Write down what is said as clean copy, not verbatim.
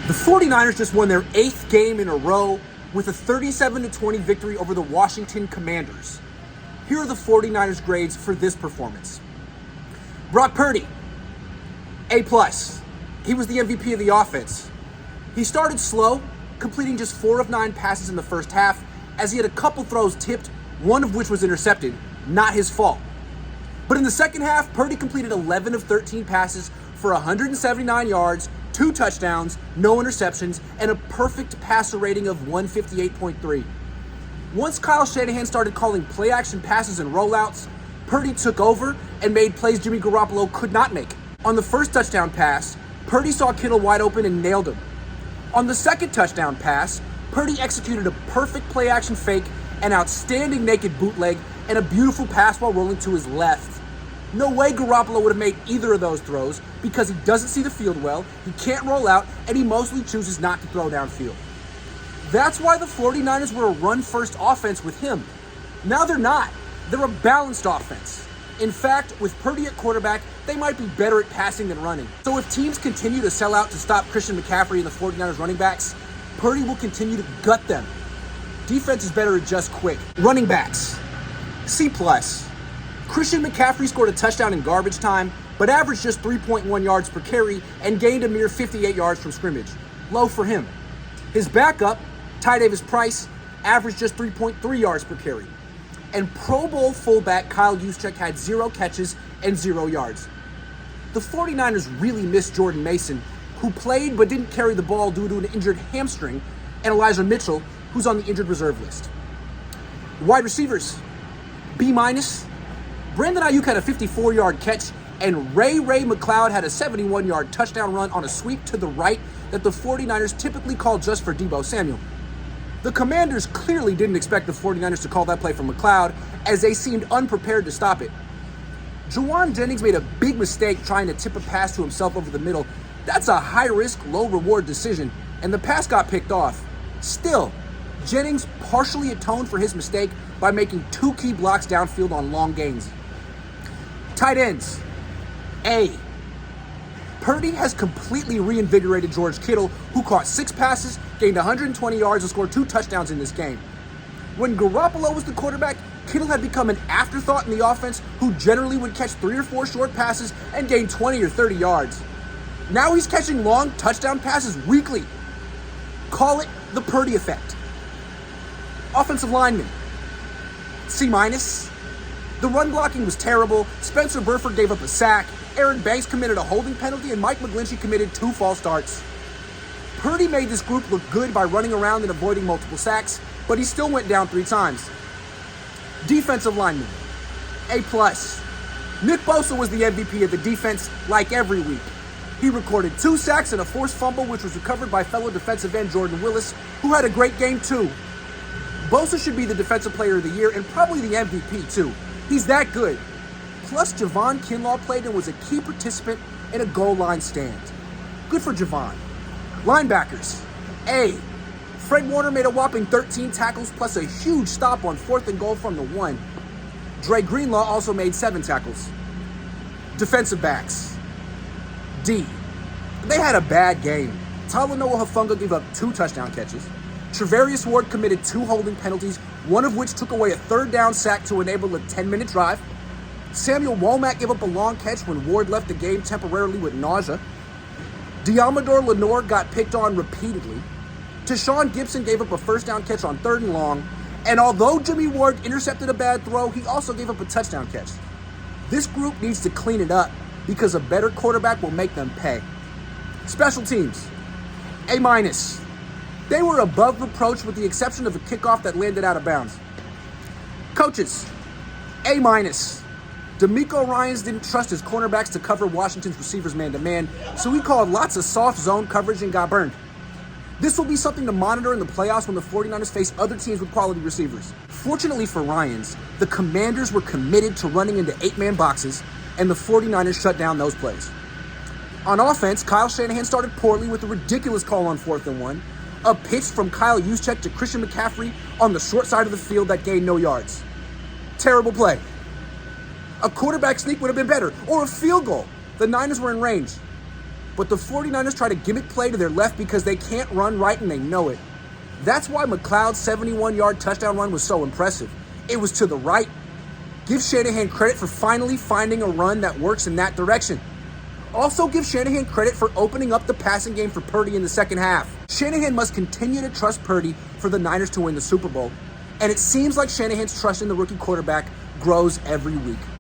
The 49ers just won their 8th game in a row with a 37-20 victory over the Washington Commanders. Here are the 49ers grades for this performance. Brock Purdy, A+. He was the MVP of the offense. He started slow, completing just 4 of 9 passes in the first half, as he had a couple throws tipped, one of which was intercepted, not his fault. But in the second half, Purdy completed 11 of 13 passes for 179 yards, 2 touchdowns, no interceptions, and a perfect passer rating of 158.3. Once Kyle Shanahan started calling play-action passes and rollouts, Purdy took over and made plays Jimmy Garoppolo could not make. On the first touchdown pass, Purdy saw Kittle wide open and nailed him. On the second touchdown pass, Purdy executed a perfect play-action fake, an outstanding naked bootleg, and a beautiful pass while rolling to his left. No way Garoppolo would have made either of those throws because he doesn't see the field well, he can't roll out, and he mostly chooses not to throw downfield. That's why the 49ers were a run-first offense with him. Now they're not. They're a balanced offense. In fact, with Purdy at quarterback, they might be better at passing than running. So if teams continue to sell out to stop Christian McCaffrey and the 49ers running backs, Purdy will continue to gut them. Defense is better at just quick. Running backs, C+. Christian McCaffrey scored a touchdown in garbage time, but averaged just 3.1 yards per carry and gained a mere 58 yards from scrimmage. Low for him. His backup, Ty Davis Price, averaged just 3.3 yards per carry. And Pro Bowl fullback Kyle Juszczyk had 0 catches and 0 yards. The 49ers really missed Jordan Mason, who played but didn't carry the ball due to an injured hamstring, and Elijah Mitchell, who's on the injured reserve list. Wide receivers, B-. Brandon Ayuk had a 54-yard catch, and Ray McCloud had a 71-yard touchdown run on a sweep to the right that the 49ers typically call just for Deebo Samuel. The Commanders clearly didn't expect the 49ers to call that play from McCloud, as they seemed unprepared to stop it. Juwan Jennings made a big mistake trying to tip a pass to himself over the middle. That's a high-risk, low-reward decision, and the pass got picked off. Still, Jennings partially atoned for his mistake by making 2 key blocks downfield on long gains. Tight ends, A. Purdy has completely reinvigorated George Kittle, who caught 6 passes, gained 120 yards, and scored 2 touchdowns in this game. When Garoppolo was the quarterback, Kittle had become an afterthought in the offense who generally would catch 3 or 4 short passes and gain 20 or 30 yards. Now he's catching long touchdown passes weekly. Call it the Purdy effect. Offensive linemen, C-. The run blocking was terrible. Spencer Burford gave up a sack. Aaron Banks committed a holding penalty, and Mike McGlinchey committed 2 false starts. Purdy made this group look good by running around and avoiding multiple sacks, but he still went down 3 times. Defensive linemen, A+. Nick Bosa was the MVP of the defense, like every week. He recorded 2 sacks and a forced fumble, which was recovered by fellow defensive end Jordan Willis, who had a great game too. Bosa should be the Defensive Player of the Year and probably the MVP too. He's that good. Plus, Javon Kinlaw played and was a key participant in a goal line stand. Good for Javon. Linebackers, A. Fred Warner made a whopping 13 tackles plus a huge stop on 4th and goal from the 1. Dre Greenlaw also made 7 tackles. Defensive backs, D. They had a bad game. Talanoa Hufanga gave up 2 touchdown catches. Trevarius Ward committed 2 holding penalties, one of which took away a 3rd down sack to enable a 10-minute drive. Samuel Womack gave up a long catch when Ward left the game temporarily with nausea. Diamador Lenore got picked on repeatedly. Tashawn Gibson gave up a 1st down catch on 3rd and long. And although Jimmy Ward intercepted a bad throw, he also gave up a touchdown catch. This group needs to clean it up because a better quarterback will make them pay. Special teams, A-. They were above reproach with the exception of a kickoff that landed out of bounds. Coaches, A-. DeMeco Ryans didn't trust his cornerbacks to cover Washington's receivers man-to-man, so he called lots of soft zone coverage and got burned. This will be something to monitor in the playoffs when the 49ers face other teams with quality receivers. Fortunately for Ryans, the Commanders were committed to running into 8-man boxes, and the 49ers shut down those plays. On offense, Kyle Shanahan started poorly with a ridiculous call on 4th and 1, a pitch from Kyle Juszczyk to Christian McCaffrey on the short side of the field that gained no yards. Terrible play. A quarterback sneak would have been better, or a field goal. The Niners were in range. but the 49ers try to gimmick play to their left because they can't run right and they know it. That's why McLeod's 71-yard touchdown run was so impressive. It was to the right. Give Shanahan credit for finally finding a run that works in that direction. Also give Shanahan credit for opening up the passing game for Purdy in the second half. Shanahan must continue to trust Purdy for the Niners to win the Super Bowl, and it seems like Shanahan's trust in the rookie quarterback grows every week.